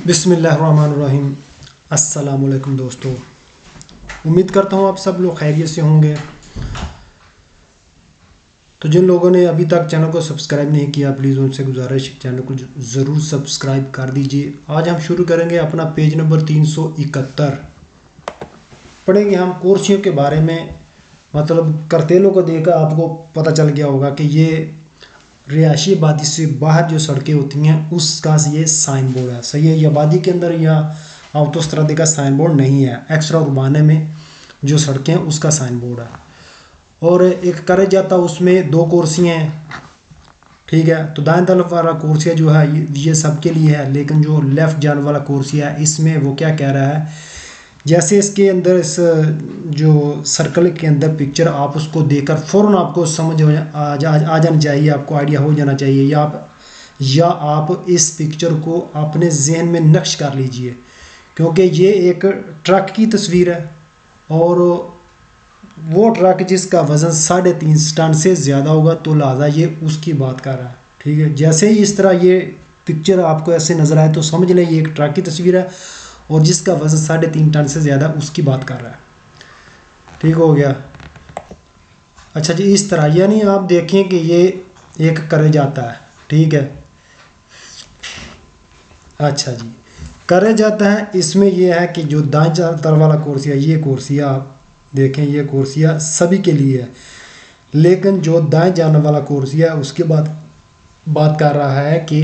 बिस्मिल्लाहिर्रहमानिर्रहीम। अस्सलाम वालेकुम दोस्तों, उम्मीद करता हूँ आप सब लोग खैरियत से होंगे। तो जिन लोगों ने अभी तक चैनल को सब्सक्राइब नहीं किया, प्लीज़ उनसे गुजारिश चैनल को ज़रूर सब्सक्राइब कर दीजिए। आज हम शुरू करेंगे अपना पेज नंबर 371। पढ़ेंगे हम कुर्सियों के बारे में। मतलब करतेलों को देखकर आपको पता चल गया होगा कि ये रिहायशी आबादी से बाहर जो सड़कें होती हैं उसका ये साइन बोर्ड है। सही है, ये आबादी के अंदर या आउटोस्ट्रादे का साइन बोर्ड नहीं है, एक्स्ट्रा उर्बाने में जो सड़कें हैं उसका साइन बोर्ड है। और एक करे जाता उसमें दो कुर्सियाँ हैं, ठीक है। तो दाएं तरफ वाला कुर्सिया जो है ये सबके लिए है, लेकिन जो लेफ़्ट जाने वाला कुर्सिया है इसमें वो क्या कह रहा है, जैसे इसके अंदर इस जो सर्कल के अंदर पिक्चर आप उसको देखकर फ़ौरन आपको समझ आ जानी चाहिए, आपको आइडिया हो जाना चाहिए, या आप इस पिक्चर को अपने जहन में नक्श कर लीजिए, क्योंकि ये एक ट्रक की तस्वीर है और वो ट्रक जिसका वज़न 3.5 टन से ज़्यादा होगा, तो लिहाजा ये उसकी बात कर रहा है, ठीक है। जैसे ही इस तरह ये पिक्चर आपको ऐसे नज़र आए तो समझ लें ये एक ट्रक की तस्वीर है और जिसका वज़न 3.5 टन से ज़्यादा उसकी बात कर रहा है, ठीक हो गया। अच्छा जी, इस तरह यानी आप देखें कि ये एक करे जाता है, ठीक है। अच्छा जी, करे जाता है, इसमें यह है कि जो दाएं तरफ वाला कुर्सिया, ये कुर्सिया आप देखें, ये कुर्सिया सभी के लिए है, लेकिन जो दाएं जाने वाला कुर्सिया उसके बाद बात कर रहा है कि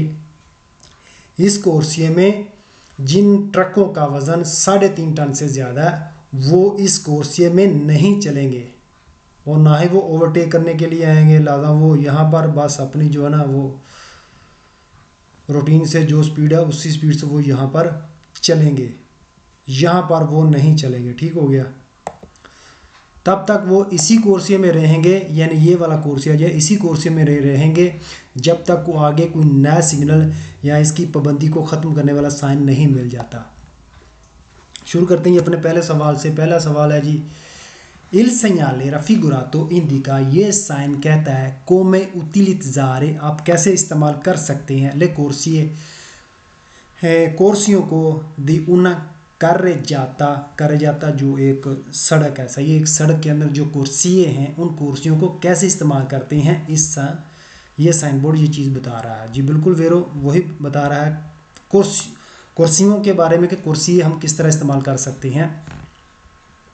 इस कुर्सिये में जिन ट्रकों का वज़न 3.5 टन से ज़्यादा है वो इस कुर्सिये में नहीं चलेंगे और ना ही वो ओवरटेक करने के लिए आएंगे। लिहाजा वो यहाँ पर बस अपनी जो है ना वो रूटीन से जो स्पीड है उसी स्पीड से वो यहाँ पर चलेंगे, यहाँ पर वो नहीं चलेंगे, ठीक हो गया। तब तक वो इसी कुर्सी में रहेंगे, यानी ये वाला कुर्सी है इसी कुर्सी में रहेंगे जब तक को आगे कोई नया सिग्नल या इसकी पाबंदी को ख़त्म करने वाला साइन नहीं मिल जाता। शुरू करते हैं अपने पहले सवाल से। पहला सवाल है जी, इल segnale raffigurato indica, ये साइन कहता है come utilizzare, आप कैसे इस्तेमाल कर सकते हैं ले कुर्सिये कुर्सियों को दी una carreggiata जो एक सड़क है। सही, एक सड़क के अंदर जो कुर्सियाँ हैं उन कुर्सियों को कैसे इस्तेमाल करते हैं, इस ये साइन बोर्ड ये चीज़ बता रहा है जी। बिल्कुल वेरो वही बता रहा है कुर्सियों के बारे में कि कुर्सी हम किस तरह इस्तेमाल कर सकते हैं।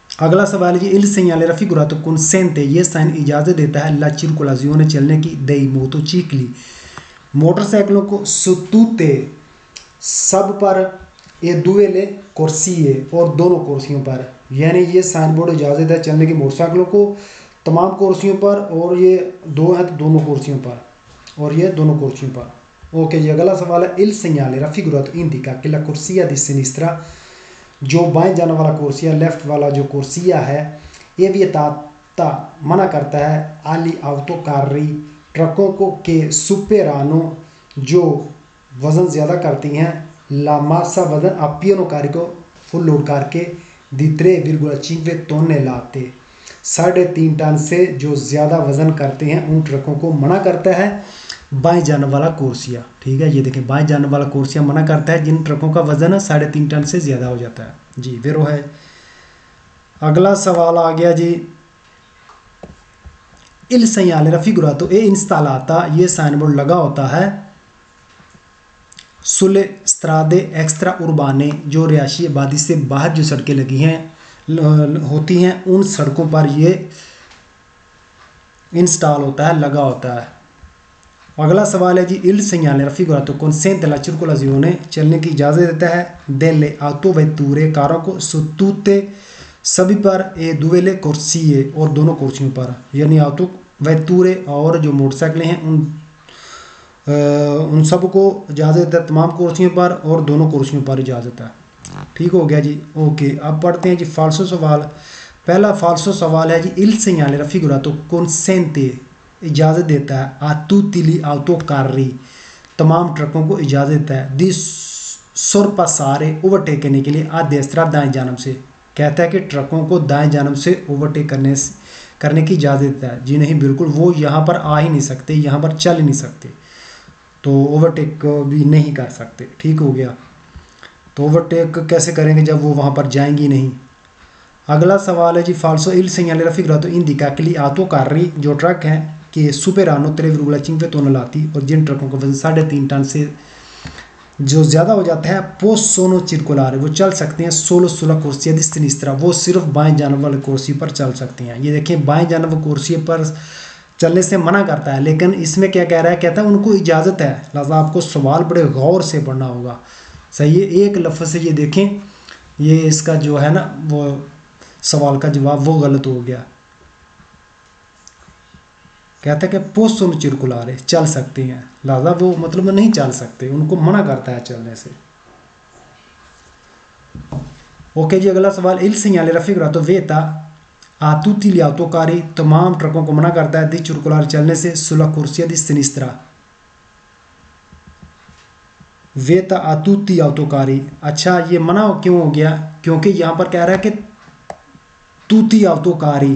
अगला सवाल है, इल segnale raffigurato consente, ये साइन इजाज़त देता है la circolazione चलने की dei motocicli, मोटरसाइकिलों को सुतूते सब पर ये दुएले कुर्सिये और दोनों कुर्सियों पर, यानी ये साइन बोर्ड इजाज़त है चलने की मोटरसाइकिलों को तमाम कुर्सियों पर, और ये दो है तो दोनों कुर्सियों पर, और ये दोनों कुर्सियों पर। ओके जी, अगला सवाल है, इल segnale raffigurato indica che la corsia di sinistra, जो बाएं जाने वाला कुर्सिया, लेफ्ट वाला जो कुर्सिया है, ये वियताता मना करता है आली autocarri, ट्रकों को के सुपेरानो जो वज़न ज़्यादा करती हैं, ला मासा वज़न अपियनो कार्य को फुल लोड करके दी 3,5 टोने लाते, 3.5 टन से जो ज़्यादा वज़न करते हैं उन ट्रकों को मना करता है बाएं जाने वाला कुर्सिया, ठीक है। ये देखें, बाएं जाने वाला कुर्सिया मना करता है जिन ट्रकों का वज़न 3.5 टन से ज़्यादा हो जाता है जी। फिर वो है अगला सवाल आ गया जी, इल segnale raffigurato e installata, ये साइन बोर्ड लगा होता है सुले स्त्रादे एक्स्ट्रा उर्बाने, जो रिहायशी आबादी से बाहर जो सड़कें लगी हैं होती हैं उन सड़कों पर ये इंस्टॉल होता है, लगा होता है। अगला सवाल है जी, इल segnale raffigurato consente la circolazione, चलने की इजाज़त देता है delle autovetture, कारों को सुतूते सभी पर ए दुएले कुर्सिये और दोनों कुर्सियों पर, यानी autovetture और जो मोटरसाइकिलें हैं उन सब को इजाज़त देता है तमाम कुर्सियों पर और दोनों कुर्सियों पर इजाज़त है, ठीक हो गया जी। ओके, अब पढ़ते हैं जी फाल्सो सवाल। पहला फाल्सो सवाल है जी, इल segnale raffigurato consente, इजाज़त देता है आ tutti gli autocarri, तमाम ट्रकों को इजाज़त देता है दी sorpassare, ओवरटेक करने के लिए आ destra, दाएं जानब से, कहता है कि ट्रकों को दाएं जानब से ओवरटेक करने की इजाज़त देता है जी। नहीं, बिल्कुल वो यहाँ पर आ ही नहीं सकते, यहाँ पर चल ही नहीं सकते, तो ओवरटेक भी नहीं कर सकते, ठीक हो गया। तो ओवरटेक कैसे करेंगे जब वो वहाँ पर जाएंगी नहीं। अगला सवाल है जी, फाल्सो इल segnale raffigurato indica che gli autocarri जो ट्रक हैं कि superano 3,5 tonnellati और जिन ट्रकों का वजन 3.5 टन से जो ज़्यादा हो जाता है possono circolare वो चल सकते हैं solo sulla corsia di sinistra वो सिर्फ बाएं जानब वाले कुर्सी पर चल सकते हैं। ये देखिए बाएं जानब कुर्सी पर चलने से मना करता है, लेकिन इसमें क्या कह रहा है, कहता है उनको इजाज़त है। लिहाजा आपको सवाल बड़े गौर से पढ़ना होगा। सही है, एक लफ्ज़ से ये देखें, ये इसका जो है ना वो सवाल का जवाब वो गलत हो गया। कहता है कि पोस्टोनो चिरकुलारे चल सकते हैं, लिहाजा वो मतलब नहीं चल सकते, उनको मना करता है चलने से। ओके जी, अगला सवाल, इल segnale raffigurato vieta a tutti gli autocarri तमाम ट्रकों को मना करता है दी चिरकुलार चलने से sulla corsia di sinistra। वेता आ tutti autocarri, अच्छा ये मना क्यों हो गया, क्योंकि यहाँ पर कह रहा है कि tutti autocarri,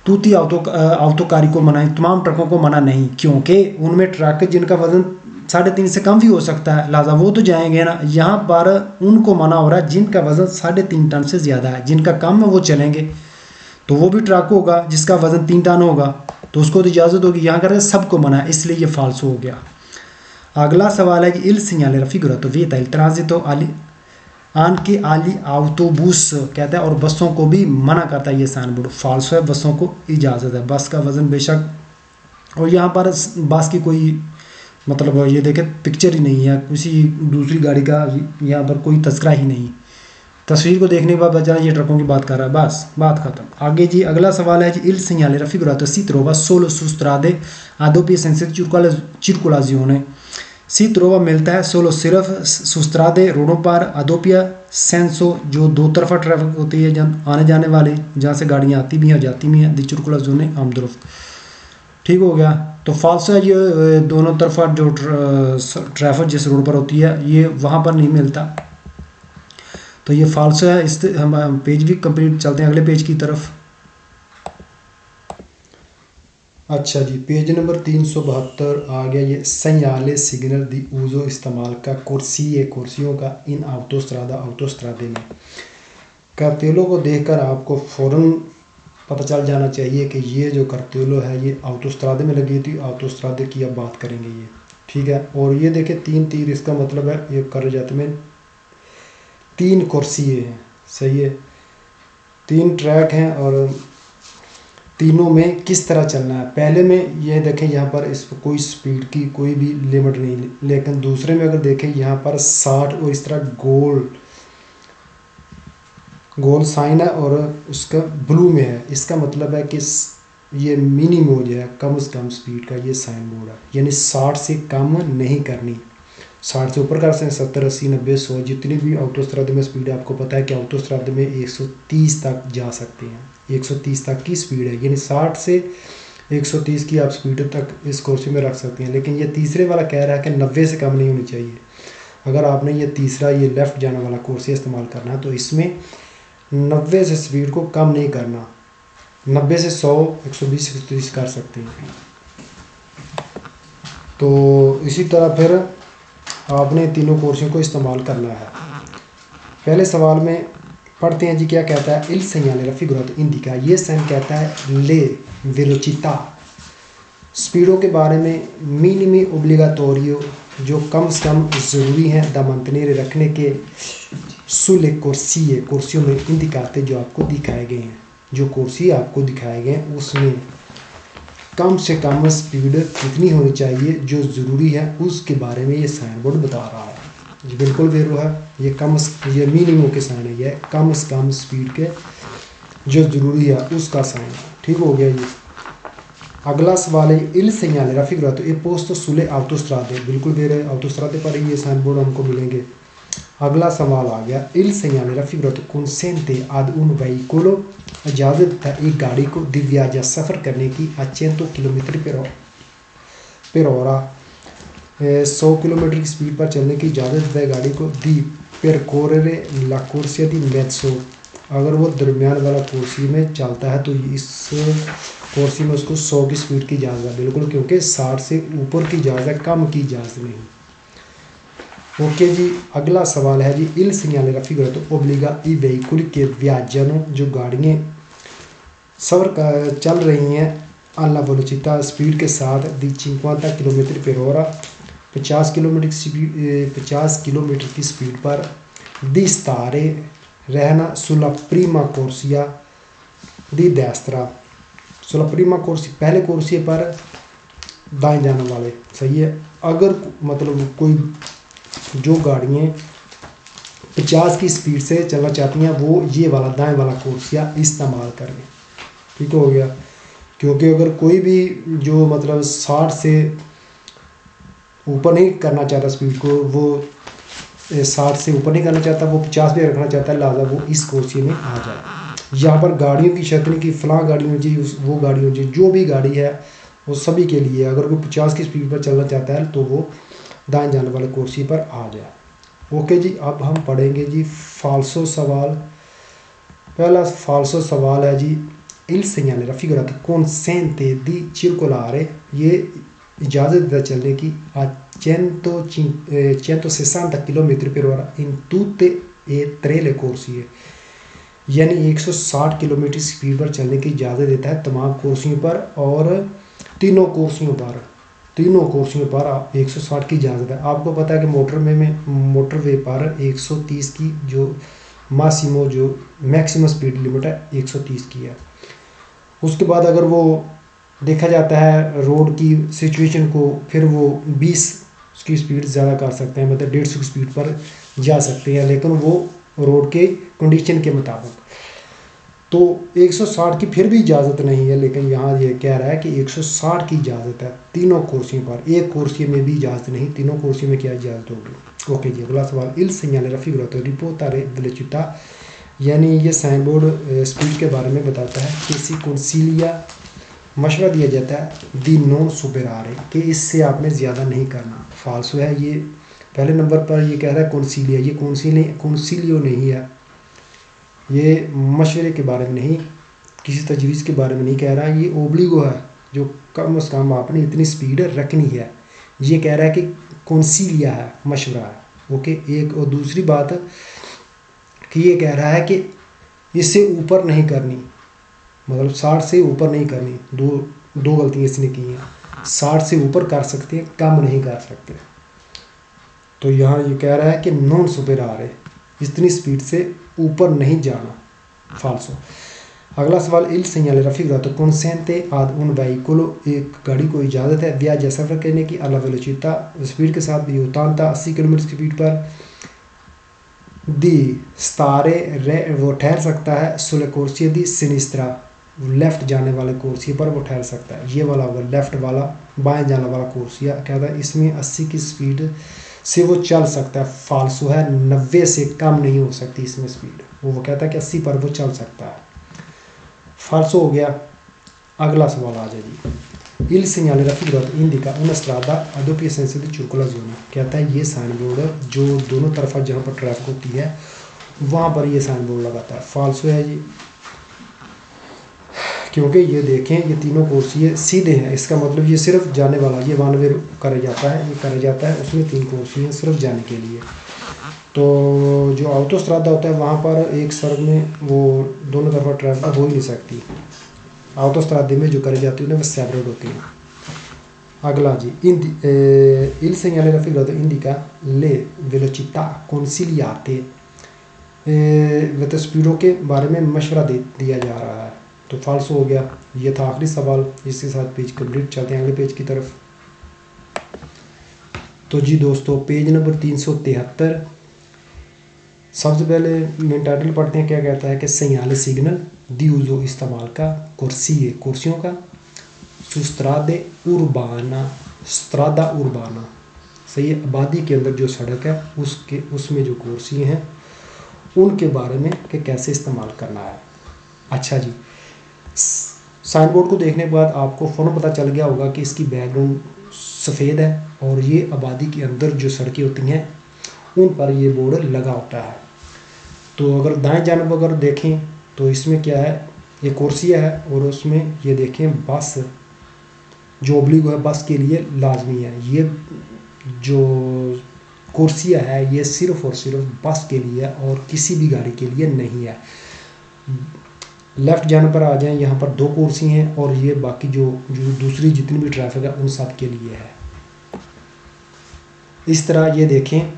तुती autoकारी को मना, तमाम ट्रकों को मना नहीं, क्योंकि उनमें ट्रक जिनका वजन 3.5 से कम भी हो सकता है, लिहाजा वो तो जाएंगे ना। यहाँ पर उनको मना हो रहा है जिनका वजन 3.5 टन से ज़्यादा है, जिनका कम है वो चलेंगे, तो वो भी ट्रक होगा जिसका वजन 3 टन होगा तो उसको तो इजाज़त होगी। यहाँ कर सबको मना है, इसलिए ये फाल्सो हो गया। अगला सवाल है कि इल segnale raffigurato vieta il transito आनके आली autobus कहता है और बसों को भी मना करता है ये साइन बोर्ड। फाल्सो है, बसों को इजाज़त है, बस का वज़न बेशक, और यहाँ पर बस की कोई मतलब ये देखें पिक्चर ही नहीं है, किसी दूसरी गाड़ी का यहाँ पर कोई तस्करा ही नहीं, तस्वीर को देखने के बाद बचा ये ट्रकों की बात कर रहा है, बस बात खत्म। आगे जी अगला सवाल है जी, इल segnale raffigurato si trova solo su strade a doppia senza circolazione। सी त्रोवा मिलता है सोलो सिर्फ सुस्त्रादे रोडों पर, अदोपिया सेंसो जो दो तरफा ट्रैफिक होती है जहाँ आने जाने वाले, जहाँ से गाड़ियाँ आती भी हैं जाती भी हैं, दिचुरकुला जोने आमदरफ। ठीक हो गया, तो फाल्सो है ये दोनों तरफा जो ट्रैफिक जिस रोड पर होती है ये वहाँ पर नहीं मिलता, तो ये फाल्सो है। इस हम पेज भी कंप्लीट, चलते हैं अगले पेज की तरफ। अच्छा जी, पेज नंबर 372 आ गया ये segnale signal di uso इस्तेमाल का कुर्सियों का इन autostrade में। कार्तेलो को देखकर आपको फ़ौरन पता चल जाना चाहिए कि ये जो कार्तेलो है ये autostrade में लगी थी, autostrade की अब बात करेंगे ये, ठीक है। और ये देखें 3 तीर, इसका मतलब है ये कर जाते में 3 कुर्सियाँ हैं, सही है, 3 ट्रैक हैं और तीनों में किस तरह चलना है। पहले में ये देखें यहाँ पर इस पर कोई स्पीड की कोई भी लिमिट नहीं, लेकिन दूसरे में अगर देखें यहाँ पर 60 और इस तरह गोल साइन है और उसका ब्लू में है, इसका मतलब है कि ये मिनी मोड है, कम से कम स्पीड का ये साइन बोर्ड है, यानी 60 से कम नहीं करनी, 60 से ऊपर कर सकते हैं, 70, 80, 90, 100 जितनी भी autostrade में स्पीड है। आपको पता है कि autostrade में 130 तक जा सकते हैं, 130 तक की स्पीड है, यानी 60 से 130 की आप स्पीड तक इस कुर्सी में रख सकते हैं। लेकिन ये तीसरे वाला कह रहा है कि 90 से कम नहीं होनी चाहिए। अगर आपने ये तीसरा ये लेफ़्ट जाने वाला कुर्सी इस्तेमाल करना है तो इसमें 90 से स्पीड को कम नहीं करना, 90 से 100, 120, 130 कर सकते हैं। तो इसी तरह फिर आपने तीनों कुर्सियों को इस्तेमाल करना है। पहले सवाल में पढ़ते हैं जी, क्या कहता है, इल segnale raffigurato indica, ये साइन कहता है ले वेलोचिता, स्पीडों के बारे में, मिनिमी ओब्लिगाटोरियो जो कम से कम ज़रूरी हैं, दा mantenere रखने के, सुले कुर्सिये कुर्सियों में, इंदिकाते जो आपको दिखाए गए हैं, जो कुर्सी आपको दिखाए गए हैं उसमें कम से कम स्पीड कितनी होनी चाहिए जो ज़रूरी है उसके बारे में ये साइन बोर्ड बता रहा है। ये बिल्कुल वेरो है, ये मिनिमम के साइन है, ये कम से कम स्पीड के जो ज़रूरी है उसका साइन है। ठीक हो गया ये। अगला सवाल है, इल segnale raffigurato e posto sulle autostrade, बिल्कुल वेरो है, autostrade पर ही ये साइन बोर्ड हमको मिलेंगे। अगला सवाल आ गया, इल segnale raffigurato consente ad un veicolo, इजाज़त देता है एक गाड़ी को di viaggio सफ़र करने की a 100 किलोमीटर पर ऑरा, 100 किलोमीटर की स्पीड पर चलने की इजाज़त देता है गाड़ी को di percorrere la corsia di mezzo, अगर वो दरमियान वाला कुर्सी में चलता है तो इस कुर्सी में उसको 100 की स्पीड की इजाज़त है, बिल्कुल, क्योंकि 60 से ऊपर की इजाज़त है, कम की इजाज़त नहीं। ओके जी, अगला सवाल है जी, इल segnale raffigurato obbliga i veicoli che viaggiano, जो गाड़ियाँ चल रही हैं alla velocità स्पीड के साथ दी 50 किलोमीटर पर ऑरा 50 किलोमीटर की स्पीड पर दी stare रहना sulla prima corsia दी destra sulla prima corsia पहले कोर्सिए पर दाएं जाने वाले। सही है। अगर मतलब कोई जो गाड़ियाँ 50 की स्पीड से चलना चाहती हैं वो ये वाला दाएं वाला कोर्सिया इस्तेमाल करें। ठीक हो गया। क्योंकि अगर कोई भी जो मतलब 60 से ऊपर नहीं करना चाहता स्पीड को, वो 60 से ऊपर नहीं करना चाहता, वो 50 पे रखना चाहता है, लिहाजा वो इस कोर्सिए में आ जाए। यहाँ पर गाड़ियों की शर्त नहीं कि फ़लाँ गाड़ी हो जी, वो गाड़ी हो जी, जो भी गाड़ी है वो सभी के लिए। अगर कोई 50 की स्पीड पर चलना चाहता है तो वो दाएं जाने वाले कुर्सी पर आ जाए। ओके जी, अब हम पढ़ेंगे जी फाल्सो सवाल। पहला फाल्सो सवाल है जी, इल segnale raffigurato consente di circolare, ये इजाज़त देता चलने की a 160 किलोमीटर पर ऑरा इन tutte e tre le corsie, यानी 160 किलोमीटर स्पीड पर चलने की इजाज़त देता है तमाम कुर्सियों पर और तीनों कुर्सियों पर 160 की इजाज़त है। आपको पता है कि मोटरवे पर 130 की जो मैक्सिमम स्पीड लिमिट है 130 की है। उसके बाद अगर वो देखा जाता है रोड की सिचुएशन को, फिर वो 20 की स्पीड ज़्यादा कर सकते हैं, मतलब 150 की स्पीड पर जा सकते हैं, लेकिन वो रोड के कंडीशन के मुताबिक। तो 160 की फिर भी इजाज़त नहीं है, लेकिन यहाँ ये कह रहा है कि 160 की इजाज़त है तीनों कुर्सियों पर। एक कुर्सी में भी इजाज़त नहीं, तीनों कुर्सी में क्या इजाज़त होगी। ओके जी, अगला सवाल, इल segnale raffigurato riportare velocità, यानी ये साइन बोर्ड स्पीड के बारे में बताता है कि इसी consiglia मशवरा दिया जाता है दी non superare, कि इससे आपने ज़्यादा नहीं करना। फाल्सो है ये। पहले नंबर पर ये कह रहा है consiglia, ये consiglio नहीं है, ये मशवरे के बारे में नहीं, किसी तजवीज़ के बारे में नहीं कह रहा है। ये ओब्लिगो है, जो कम से कम आपने इतनी स्पीड रखनी है। ये कह रहा है कि कौनसीलिया है, मशवरा है। ओके। एक और दूसरी बात कि ये कह रहा है कि इससे ऊपर नहीं करनी, मतलब 60 से ऊपर नहीं करनी। दो गलतियाँ इसने की हैं। 60 से ऊपर कर सकते हैं, कम नहीं कर सकते। तो यहाँ ये कह रहा है कि नॉन सुपेरारे, इतनी स्पीड से ऊपर नहीं जाना। फाल्सो। अगला सवाल, इल segnale raffigurato consente ad un veicolo, एक गाड़ी को इजाज़त है viaggia सफ़र करने की alla velocità स्पीड के साथ भी 80 किलोमीटर की स्पीड पर दी stare वो ठहर सकता है sulle corsie di sinistra, left जाने वाले कुर्सी पर वो ठहर सकता है। ये वाला होगा लेफ़्ट वाला, बाएं जाने वाला कुर्सिया कहता है इसमें 80 की स्पीड से वो चल सकता है। फाल्सो है, 90 से कम नहीं हो सकती इसमें स्पीड। वो कहता है कि 80 पर वो चल सकता है। फाल्सो हो गया। अगला सवाल आ जाए जी, इल segnale raffigurato indica una strada a doppia senso di circolazione, कहता है ये साइन बोर्ड जो दोनों तरफा जहाँ पर ट्रैफिक होती है वहाँ पर ये साइन बोर्ड लगाता है। फाल्सो है जी, क्योंकि ये देखें ये तीनों कुर्सी सीधे हैं, इसका मतलब ये सिर्फ जाने वाला, ये वन वे करा जाता है, ये करा जाता है, उसमें 3 कुर्सी हैं सिर्फ जाने के लिए। तो जो ऑटोस्ट्रादा होता है वहाँ पर एक सड़क में वो दोनों तरफा ट्रैफिक हो ही नहीं सकती। ऑटोस्ट्रादे में जो करे जाती है उन्हें वो सेपरेट होती है। अगला जी, il segnale raffigurato indica le velocità consigliate, मतलब स्पीडों के बारे में मशवरा दिया जा रहा है। तो फाल्सो हो गया। ये था आखिरी सवाल, इसके साथ पेज कंप्लीट। चलते हैं अगले पेज की तरफ। तो जी दोस्तों, पेज नंबर 373। सबसे पहले मेन टाइटल पढ़ते हैं, क्या कहता है कि segnale signal di uso इस्तेमाल का कुर्सियों का strade urbana, strada urbana, सही है, आबादी के अंदर जो सड़क है उसमें जो कुर्सी हैं उनके बारे में कि कैसे इस्तेमाल करना है। अच्छा जी, साइन बोर्ड को देखने के बाद आपको फ़ौरन पता चल गया होगा कि इसकी बैकग्राउंड सफ़ेद है और ये आबादी के अंदर जो सड़कें होती हैं उन पर ये बोर्ड लगा होता है। तो अगर दाएं जानब अगर देखें तो इसमें क्या है, ये कुर्सियाँ है और उसमें ये देखें बस जो ओब्लिगो है बस के लिए लाजमी है। ये जो कुर्सियाँ है ये सिर्फ और सिर्फ बस के लिए और किसी भी गाड़ी के लिए नहीं है। लेफ़्ट जाने पर आ जाएं, यहाँ पर 2 कुर्सी हैं और ये बाकी जो दूसरी जितनी भी ट्रैफिक है उन सब के लिए है। इस तरह ये देखें,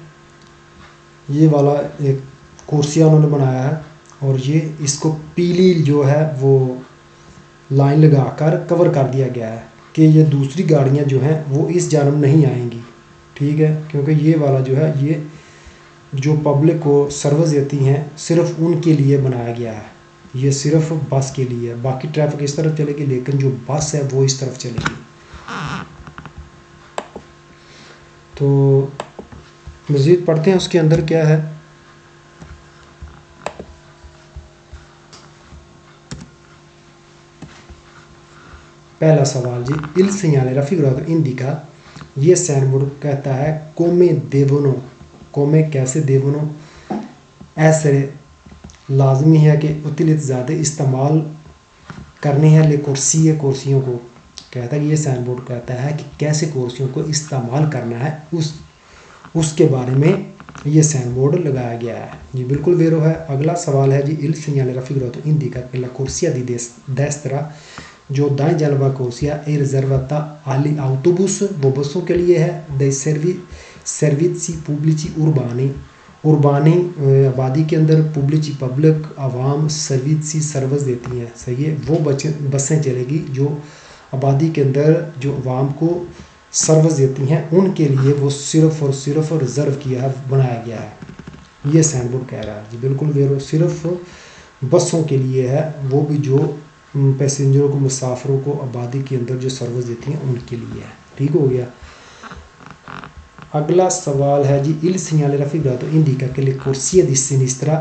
ये वाला एक कुर्सियाँ उन्होंने बनाया है और ये इसको पीली जो है वो लाइन लगाकर कवर कर दिया गया है कि ये दूसरी गाड़ियाँ जो हैं वो इस जानब नहीं आएंगी, ठीक है, क्योंकि ये वाला जो है ये जो पब्लिक को सर्विस देती हैं सिर्फ उनके लिए बनाया गया है, ये सिर्फ बस के लिए है। बाकी ट्रैफिक इस तरफ चलेगी लेकिन जो बस है वो इस तरफ चलेगी। तो मज़ीद पढ़ते हैं उसके अंदर क्या है। पहला सवाल जी, इल segnale raffigurato indica, ये साइन बोर्ड कहता है come devono, come कैसे devono essere, लाजमी है कि utilizzate इस्तेमाल करनी है ले कुर्सी कुर्सियों को। कहता है कि ये साइन बोर्ड कहता है कि कैसे कुर्सियों को इस्तेमाल करना है उसके बारे में ये साइन बोर्ड लगाया गया है जी, बिल्कुल वेरो है। अगला सवाल है जी, इल segnale raffigurato indica che la corsia di destra, जो दाएं जानब वाला कुर्सिया ए रिजर्वता आली autobus, वो बसों के लिए है। दे सर्विसी पुब्लिci urbani, उर्बानी आबादी के अंदर पुब्लिci पब्लिक आवाम सर्विसी सर्विस देती हैं, सही है, वो बसें चलेगी जो आबादी के अंदर जो आवाम को सर्विस देती हैं उनके लिए वो सिर्फ़ और सिर्फ रिज़र्व किया है, बनाया गया है, ये साइन बोर्ड कह रहा है जी, बिल्कुल वेरो, सिर्फ बसों के लिए है, वो भी जो पैसेंजरों को मुसाफिरों को आबादी के अंदर जो सर्विस देती हैं उनके लिए है। ठीक हो गया। अगला सवाल है जी, इल segnale raffigurato indica che le corsie di sinistra,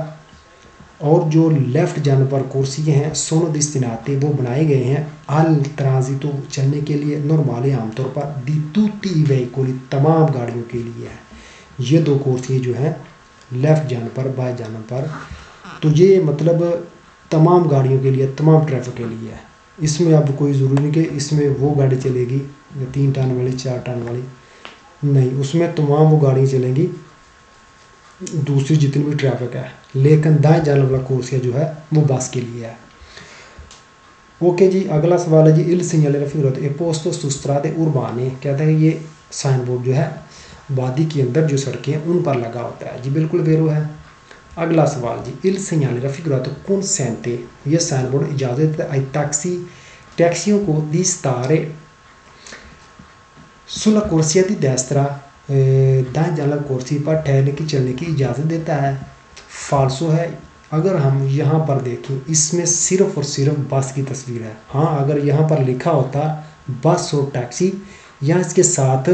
और जो लेफ़्ट जानब पर कुर्सियाँ हैं sono destinate, वो बनाए गए हैं al transito, चलने के लिए, नॉर्मली आमतौर पर di tutti i veicoli, तमाम गाड़ियों के लिए है। ये 2 कुर्सियाँ जो हैं लेफ़्ट जानब पर बाएं जानब पर, तो ये मतलब तमाम गाड़ियों के लिए, तमाम ट्रैफिक के लिए है। इसमें अब कोई ज़रूरी नहीं कि इसमें वो गाड़ी चलेगी 3 टन वाली 4 टन वाली, नहीं, उसमें तमाम वो गाड़ियाँ चलेंगी दूसरी जितनी भी ट्रैफिक है, लेकिन दाएं जानब वाला कुर्सिया जो है वो बस के लिए है। ओके जी, अगला सवाल है जी, इल segnale raffigurato è posto su strade urbane, कहता है ये साइन बोर्ड जो है वादी के अंदर जो सड़कें हैं उन पर लगा होता है जी, बिल्कुल वेरो है। अगला सवाल जी, इल segnale raffigurato consente, ये साइन बोर्ड इजाज़त देता है ai taxi, टैक्सियों को di stare sulla corsia di destra, दाएं जानब कुर्सी पर ठहरने की चलने की इजाज़त देता है। फाल्सो है, अगर हम यहाँ पर देखें इसमें सिर्फ और सिर्फ बस की तस्वीर है। हाँ, अगर यहाँ पर लिखा होता बस और टैक्सी या इसके साथ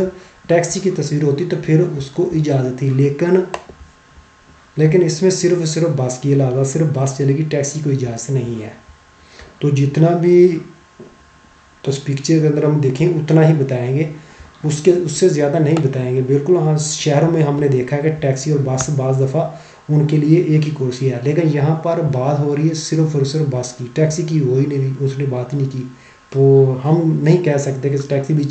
टैक्सी की तस्वीर होती तो फिर उसको इजाज़त थी, लेकिन इसमें सिर्फ और सिर्फ बस की अलावा सिर्फ बस चलेगी, टैक्सी को इजाज़त नहीं है। तो जितना भी तो पिक्चर के अंदर हम देखें उतना ही बताएंगे, उससे ज़्यादा नहीं बताएंगे। बिल्कुल हाँ, शहरों में हमने देखा है कि टैक्सी और बस बाज़ दफ़ा उनके लिए एक ही कुर्सी है, लेकिन यहाँ पर बात हो रही है सिर्फ और सिर्फ बस की, टैक्सी की हो ही नहीं, उसने बात ही नहीं की। तो हम नहीं कह सकते कि टैक्सी भी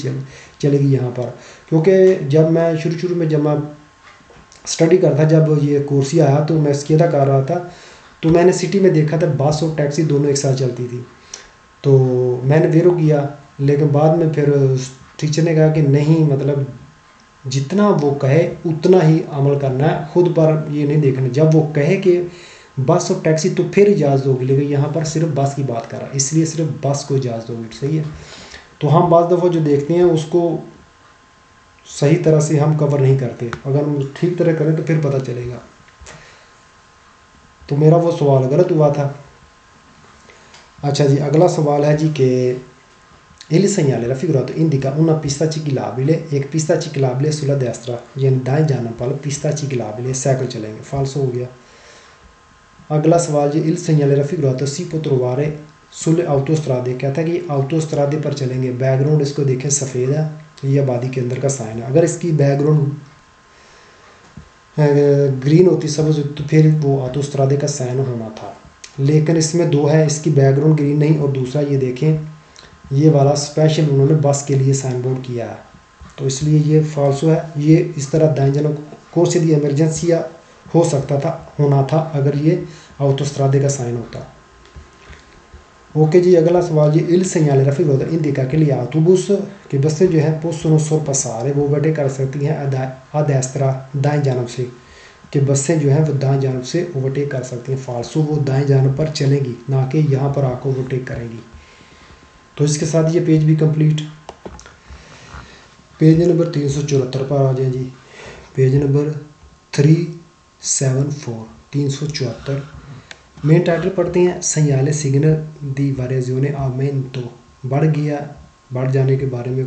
चलेगी यहाँ पर, क्योंकि जब मैं शुरू में जब मैं स्टडी करता, जब ये कुर्सी आया तो मैं स्केदा कर रहा था, तो मैंने सिटी में देखा था बस और टैक्सी दोनों एक साथ चलती थी, तो मैंने वेरो किया, लेकिन बाद में फिर टीचर ने कहा कि नहीं, मतलब जितना वो कहे उतना ही अमल करना है, खुद पर ये नहीं देखना। जब वो कहे कि बस और टैक्सी तो फिर इजाज़त होगी, लेकिन यहाँ पर सिर्फ बस की बात कर रहा है, इसलिए सिर्फ बस को इजाज़त होगी, सही है। तो हम बाज़ दफ़ा जो देखते हैं उसको सही तरह से हम कवर नहीं करते, अगर हम ठीक तरह करें तो फिर पता चलेगा। तो मेरा वो सवाल गलत हुआ था। अच्छा जी, अगला सवाल है जी कि il segnale raffigurato indica una pista ciclabile, एक pista ciclabile sulla destra, यानी दाएं जानब पर pista ciclabile, साइकिल चलेंगे, फाल्स हो गया। अगला सवाल जी, il segnale raffigurato si può trovare sulle autostrade, कहता है कि autostrade पर चलेंगे। बैकग्राउंड इसको देखें सफ़ेद है, ये आबादी के अंदर का साइन है। अगर इसकी बैकग्राउंड ग्रीन होती, सब्ज़, तो फिर वो autostrade का साइन होना था, लेकिन इसमें 2 है, इसकी बैकग्राउंड ग्रीन नहीं, और दूसरा ये देखें ये वाला स्पेशल उन्होंने बस के लिए साइन बोर्ड किया है, तो इसलिए ये फाल्सो है। ये इस तरह दाएं जानब corsia di emergenza हो सकता था, होना था अगर ये autostrade का साइन होता। ओके जी, अगला सवाल जी, il segnale raffigurato indica che gli autobus कि बसें जो है possono sorpassare वो ओवरटेक कर सकती हैं a destra दाएं जानब से, कि बसें जो हैं वो दाएं जानब से ओवरटेक कर सकती हैं। फालसू वो दाएं जानब पर चलेंगी, ना कि यहाँ पर आकर ओवरटेक करेंगी। तो इसके साथ ये पेज भी कंप्लीट। पेज नंबर 374 पर आ जाए जी। पेज नंबर 374 374 मेन टाइटल पढ़ते हैं, segnale सिग्नल दी variazione aumento बढ़ जाने के बारे में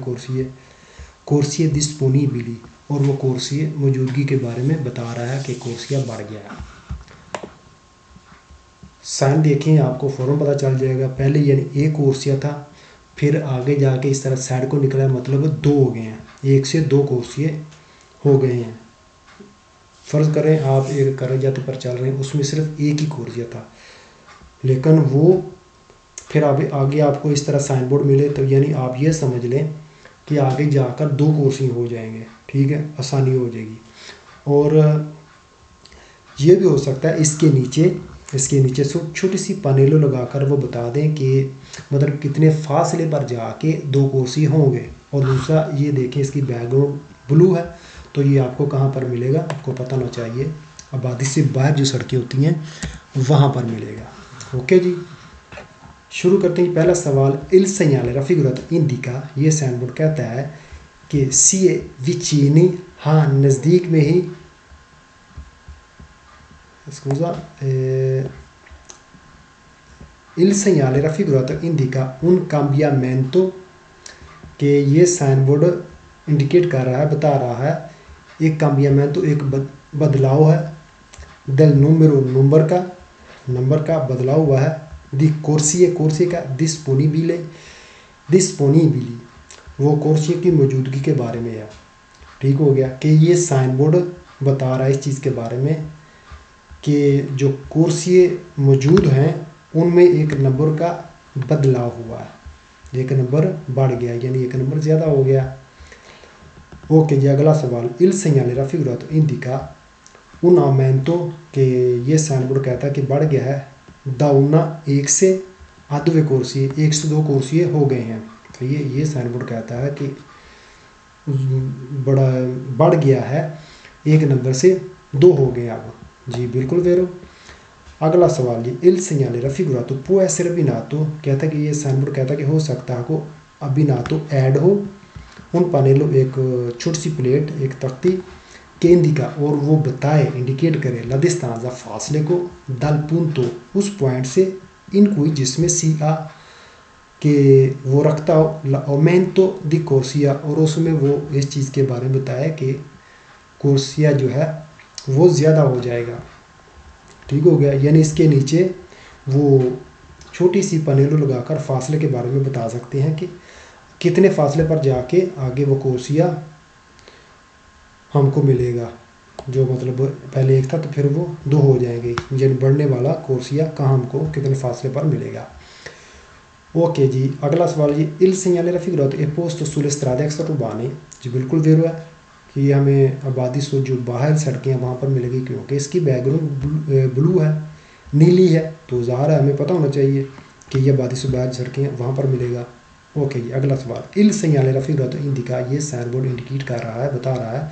corsie disponibili, और वो corsie मौजूदगी के बारे में बता रहा है कि corsia बढ़ गया है। साइन देखें आपको फ़ौरन पता चल जाएगा। पहले यानी एक corsia था, फिर आगे जाके इस तरह साइड को निकला, मतलब 2 हो गए हैं, 1 से 2 corsie हो गए हैं। फ़र्ज़ करें आप एक करंट जाते पर चल रहे हैं, उसमें सिर्फ एक ही corsia था, लेकिन वो फिर आगे आपको इस तरह साइन बोर्ड मिले, तो यानी आप ये समझ लें कि आगे जाकर 2 corsie हो जाएंगे। ठीक है, आसानी हो जाएगी। और ये भी हो सकता है इसके नीचे छोटी सी पैनलों लगाकर वो बता दें कि मतलब कितने फासले पर जाके 2 corsie होंगे। और दूसरा ये देखें, इसकी बैकग्राउंड ब्लू है, तो ये आपको कहाँ पर मिलेगा, आपको पता होना चाहिए, आबादी से बाहर जो सड़कें होती हैं वहाँ पर मिलेगा। ओके जी, शुरू करते हैं। पहला सवाल, il segnale raffigurato indica, ये साइन बोर्ड कहता है कि सी ए विचीनी, हाँ नज़दीक में ही, il segnale raffigurato indica un cambiamento, कि ये साइन बोर्ड इंडिकेट कर रहा है, बता रहा है एक cambiamento, एक बदलाव है, del numero नंबर का बदलाव हुआ है, दी corsie का disponibili, वो corsie की मौजूदगी के बारे में है। ठीक हो गया, कि ये साइन बोर्ड बता रहा है इस चीज़ के बारे में कि जो corsie मौजूद हैं उनमें एक नंबर का बदलाव हुआ है, एक नंबर बढ़ गया, यानी एक नंबर ज़्यादा हो गया। ओके जी, अगला सवाल, il segnale raffigurato indica un aumento, कि ये साइन बोर्ड कहता है कि बढ़ गया है, दाउना 1 से 2 corsie, 1 से 2 corsie हो गए हैं। तो ये साइन बोर्ड कहता है कि बढ़ गया है, 1 नंबर से 2 हो गए अब। जी बिल्कुल वेरो। अगला सवाल जी, il segnale raffigurato può essere abbinato, कहता है कि ये साइन बोर्ड कहता है कि हो सकता है को abbinato ऐड हो उन पैनलों, एक छोटी सी प्लेट, एक तख्ती के इंडिका, और वो बताए, इंडिकेट करे, la distanza, फासले को, dal punto, उस पॉइंट से, in cui, जिसमें sia, के वो रखता हो l'aumento di corsia, और उसमें वो इस चीज़ के बारे में बताया कि corsia जो है वो ज़्यादा हो जाएगा। ठीक हो गया, यानी इसके नीचे वो छोटी सी पैनलों लगाकर फासले के बारे में बता सकते हैं कि कितने फासले पर जाके आगे वो corsia हमको मिलेगा, जो मतलब पहले 1 था तो फिर वो 2 हो जाएंगे, यानी बढ़ने वाला corsia कहाँ हमको कितने फासले पर मिलेगा। ओके जी, अगला सवाल जी, il segnale raffigurato è posto sulle strade extraurbane, जी बिल्कुल वेरो है कि हमें आबादी से जो बाहर सड़कें हैं वहाँ पर मिलेगी, क्योंकि इसकी बैकग्राउंड ब्लू है, नीली है, तो ज़ाहिर है हमें पता होना चाहिए कि ये आबादी से बाहर सड़कें हैं वहाँ पर मिलेगा। ओके जी, अगला सवाल, il segnale raffigurato indica, ये साइन बोर्ड इंडिकेट कर रहा है, बता रहा है,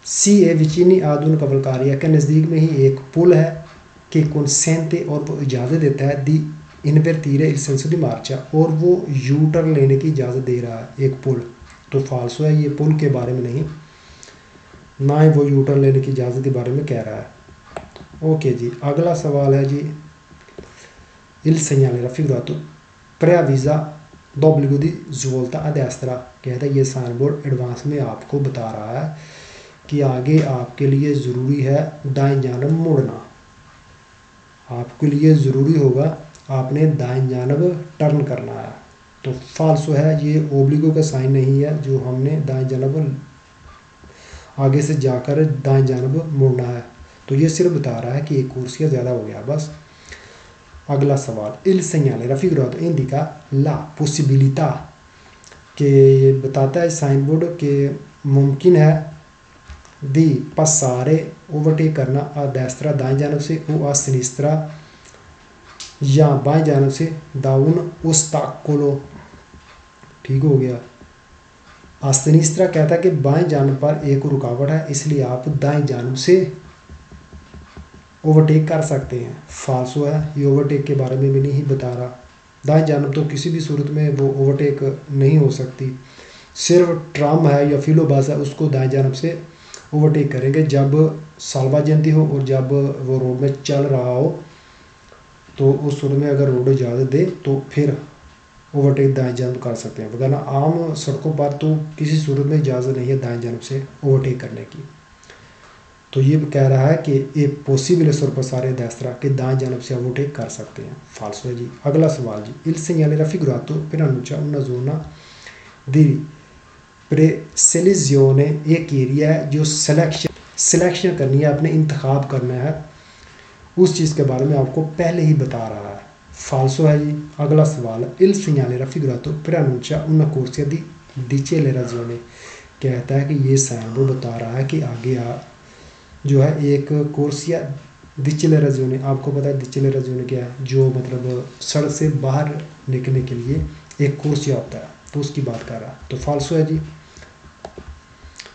सी ए विचिनी आधुनिक कवलकारिया के नज़दीक में ही एक पुल है कि consente, और वो इजाज़त देता है, दी इन्वर्टीरे il senso di marcia, और वो यू टर्न लेने की इजाज़त दे रहा है, एक पुल। तो फाल्सो है, ये पुल के बारे में नहीं, ना ही वो यू टर्न लेने की इजाज़त के बारे में कह रहा है। ओके जी, अगला सवाल है जी, il segnale raffigurato preavvisa d'obbligo di svolta a destra, कहता है ये साइन बोर्ड एडवांस में आपको बता रहा है कि आगे आपके लिए ज़रूरी है दाएं जानब मुड़ना, आपके लिए ज़रूरी होगा आपने दाएं जानब टर्न करना है। तो फाल्सो है, ये ओब्लिगो का साइन नहीं है जो हमने दाएं जानब आगे से जाकर दाएं जानब मुड़ना है, तो ये सिर्फ बता रहा है कि एक corsia ज़्यादा हो गया बस। अगला सवाल, il segnale raffigurato indica la possibilità, के बताता है साइन बोर्ड के मुमकिन है दी passare ओवरटेक करना आ destra दाएं जानब से ओ आ sinistra या बाएं जानब से da un ostacolo। ठीक हो गया। आ sinistra कहता है कि बाएं जानब पर एक रुकावट है, इसलिए आप दाएं जानब से ओवरटेक कर सकते हैं। फाल्सो है, ये ओवरटेक के बारे में भी नहीं बता रहा। दाएं जानब तो किसी भी सूरत में वो ओवरटेक नहीं हो सकती, सिर्फ ट्राम है या फिलो बस है उसको दाएं जानब से ओवरटेक करेंगे जब सालबाजंती हो और जब वो रोड में चल रहा हो, तो उस सूरत में अगर रोड इजाज़त दे तो फिर ओवरटेक दाएं जानब कर सकते हैं, वरना आम सड़कों पर तो किसी सूरत में इजाज़त नहीं है दाएं जानब से ओवरटेक करने की। तो ये कह रहा है कि ये पॉसिबल है sorpassare destra के दाएं जानब से ओवरटेक कर सकते हैं। फाल्सो है जी। अगला सवाल जी, il segnale raffigurato preannuncia una zona di प्रेसेलिजियोने एक एरिया है जो सिलेक्शन करनी है, आपने इंतखाब करना है, उस चीज़ के बारे में आपको पहले ही बता रहा है। फाल्सो है जी। अगला सवाल, il segnale raffigurato preannuncia una corsia di decelerazione कहता है कि ये साइन वो बता रहा है कि आगे जो है एक कोर्सिया डिचेलराज़ोने, आपको पता है डिचेलराज़ोने क्या है, जो मतलब सड़क से बाहर निकलने के लिए एक कोर्सिया होता है, तो उसकी बात कर रहा है। तो फाल्सो है जी।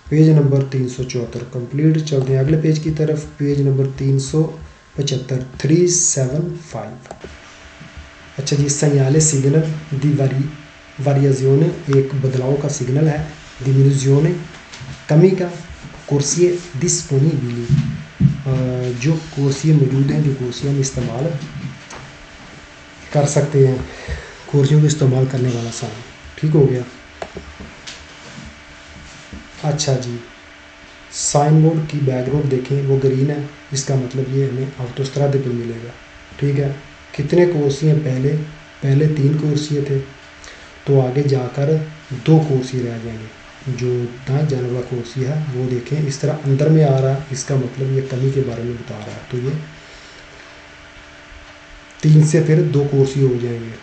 Page number 374 complete. चलते हैं अगले पेज की तरफ, पेज नंबर 375 375। अच्छा जी, segnale सिग्नल दी variazione एक बदलाव का सिग्नल है, diminuzione कमी का, कुर्सियाँ डिस्पोनिबली जो कुर्सियाँ मौजूद हैं, जो कुर्सियाँ हम इस्तेमाल कर सकते हैं, कुर्सियों को इस्तेमाल करने वाला साइन। ठीक हो गया। अच्छा जी, साइन बोर्ड की बैकग्राउंड देखें, वो ग्रीन है, इसका मतलब ये हमें ऑटोस्ट्रादे पे मिलेगा। ठीक है। कितने कुर्सियाँ पहले 3 कुर्सियाँ थे, तो आगे जाकर 2 कुर्सी रह जाएंगे। जो दाएं जानब वाला कुर्सी है वो देखें इस तरह अंदर में आ रहा है, इसका मतलब ये कमी के बारे में बता रहा है। तो ये 3 से फिर 2 कुर्सी हो जाएंगे,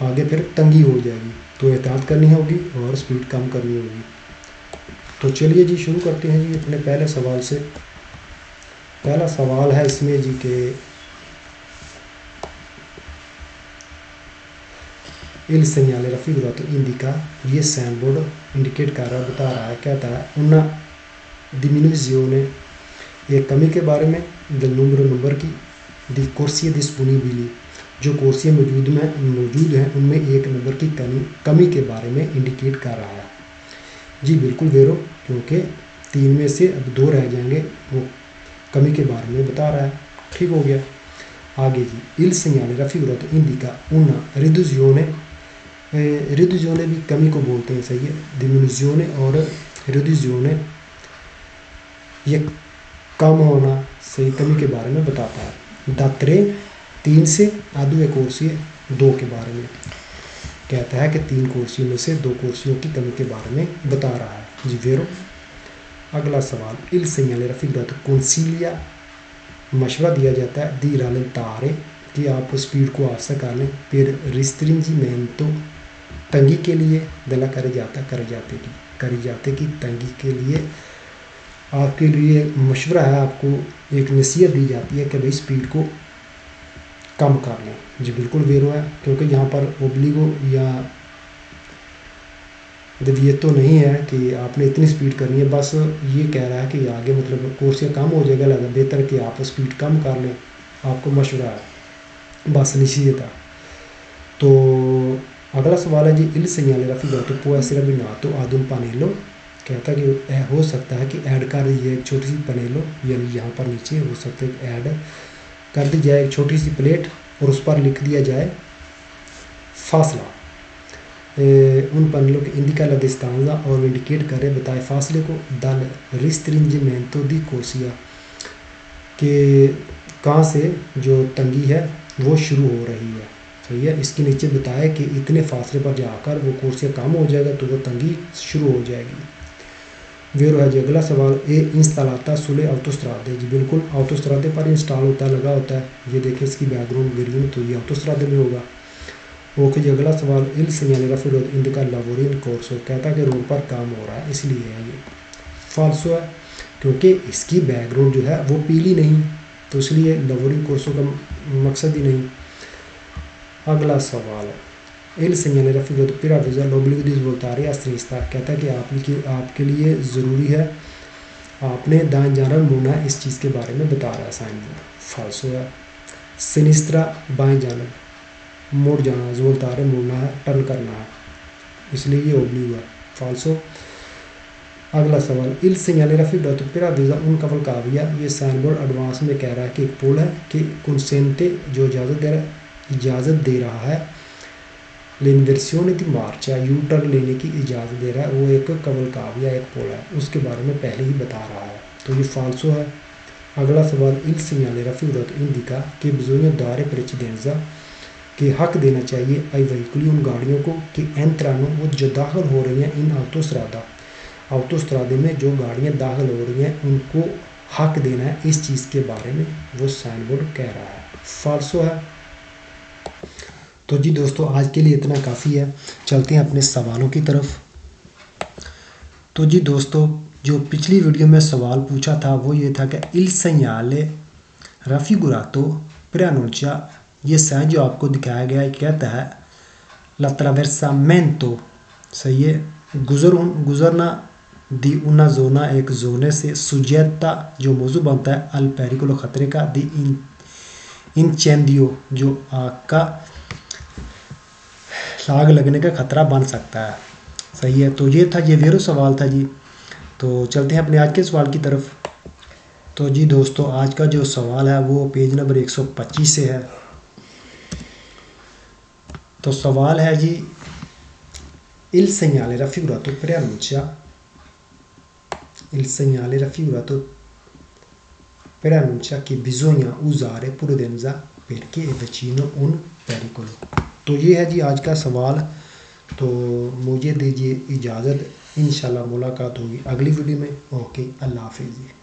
आगे फिर तंगी हो जाएगी, तो एहतियात करनी होगी और स्पीड कम करनी होगी। तो चलिए जी शुरू करते हैं जी अपने पहले सवाल से। पहला सवाल है इसमें जी के il segnale raffigurato indica, ये साइन बोर्ड इंडिकेट कर रहा है, बता रहा है, कहता है una diminuzione एक कमी के बारे में, del numero नंबर की, di corsie disponibili जो कुर्सियाँ मौजूद हैं उनमें एक नंबर की कमी के बारे में इंडिकेट कर रहा है। जी बिल्कुल वेरो, क्योंकि 3 में से अब 2 रह जाएंगे, वो कमी के बारे में बता रहा है। ठीक हो गया। आगे जी, il segnale raffigurato indica una riduzione, रिड्यूzione भी कमी को बोलते हैं, सही है। डिमिनुzione और रिड्यूzione ये कम होना, सही, कमी के बारे में बताता है। da 3 से a 2 कुर्सियाँ 2 के बारे में कहता है कि 3 कुर्सियों में से 2 कुर्सियों की कमी के बारे में बता रहा है। जी वेरो। अगला सवाल, il segnale raffigurato consiglia मशवरा दिया जाता है di rallentare कि आप स्पीड को आस्ता कर लें, फिर restringimento तंगी के लिए, दला करी जाते की तंगी के लिए आपके लिए मशवरा है, आपको एक नसीहत दी जाती है कि भाई स्पीड को कम कर लें। जी बिल्कुल वेरो है, क्योंकि यहाँ पर ओब्लिगो या ये तो नहीं है कि आपने इतनी स्पीड करनी है, बस ये कह रहा है कि आगे मतलब कुर्सियाँ कम हो जाएगा, लगा बेहतर कि आप स्पीड कम कर लें, आपको मशवरा है, बस नसीहत है। तो अगला सवाल है जी, il segnale raffigurato può essere abbinato ad un pannello कहता है कि हो सकता है कि ऐड कर दीजिए एक छोटी सी पनेलो, यानी यहाँ पर नीचे हो सकता है कि ऐड कर दी जाए एक छोटी सी प्लेट और उस पर लिख दिया जाए फासला, उन पनेलों के इंडिका ला distanza और इंडिकेट करे, बताए फासले को, dal restringimento di corsia के कहाँ से जो तंगी है वो शुरू हो रही है। सही है। इसके नीचे बताया कि इतने फासले पर जाकर वो कुर्सियाँ कम हो जाएगा तो वो तंगी शुरू हो जाएगी। वेरो है जी। अगला सवाल, ए इंस्टॉलाता सुले ऑटोस्ट्रादे, जी बिल्कुल ऑटोस्ट्रादे पर इंस्टॉल होता है, लगा होता है। ये देखिए इसकी बैकग्राउंड ग्रीन, तो ये ऑटोस्ट्रादे में होगा। ओके जी। अगला सवाल, il segnale raffigurato indica lavori in corso कहता है कि रोड पर काम हो रहा है, इसलिए है ये। फाल्सो है, क्योंकि इसकी बैकग्राउंड जो है वो पीली नहीं, तो इसलिए लवोरी कोर्सो का मकसद ही नहीं। अगला सवाल है L सेgnale raffigurato per avvisare l'obbligo di svoltare a sinistra, कहता है कि आपके लिए ज़रूरी है आपने दाएं जाना मुड़ना, इस चीज़ के बारे में बता रहा है साइन बोर्ड। फाल्सो है। सिनिस्त्रा बाएं जाना, मुड़ जाना, ज़ोल्तारे मुड़ना है, टर्न करना है, इसलिए ये ओब्लिगो है। फाल्सो। अगला सवाल इल सेgnale raffigurato per avvisare un cavalcavia, ये साइन बोर्ड एडवांस में कह रहा है कि एक पुल है कि consente जो इजाज़त दे रहा है l'inversione di marcia, U turn लेने की इजाज़त दे रहा है, वो एक cavalcavia एक पुल है, उसके बारे में पहले ही बता रहा है, तो ये फाल्सो है। अगला सवाल il segnale raffigurato indica che bisogna dare precedenza, कि हक देना चाहिए आई वेहिकली उन गाड़ियों को कि एंट्रानो वो जो दाखिल हो रही हैं इन ऑटोस्ट्रादे में जो गाड़ियाँ दाखिल हो रही हैं उनको हक देना है, इस चीज़ के बारे में वो साइन बोर्ड कह रहा है। फाल्सो है। तो जी दोस्तों आज के लिए इतना काफ़ी है, चलते हैं अपने सवालों की तरफ। तो जी दोस्तों जो पिछली वीडियो में सवाल पूछा था वो ये था कि il segnale raffigurato preannuncia, ये साइन जो आपको दिखाया गया है कहता है l'attraversamento, सही है, गुजरना दी una zona, एक जोने से, सुजेता जो मौजू बनता है अल पेरिकुलो खतरे का, दी इंचेंडियो जो आग का आग लगने का खतरा बन सकता है, सही है। तो ये था, ये वेरो सवाल था जी। तो चलते हैं अपने आज के सवाल की तरफ। तो जी दोस्तों आज का जो सवाल है वो पेज नंबर 125 से है। तो सवाल है जी il segnale raffigurato preannuncia, il segnale raffigurato preannuncia che bisogna usare prudenza perché è vicino un pericolo। तो ये है जी आज का सवाल। तो मुझे दीजिए इजाज़त, इंशाल्लाह मुलाकात होगी अगली वीडियो में। ओके, अल्लाह हाफिज़।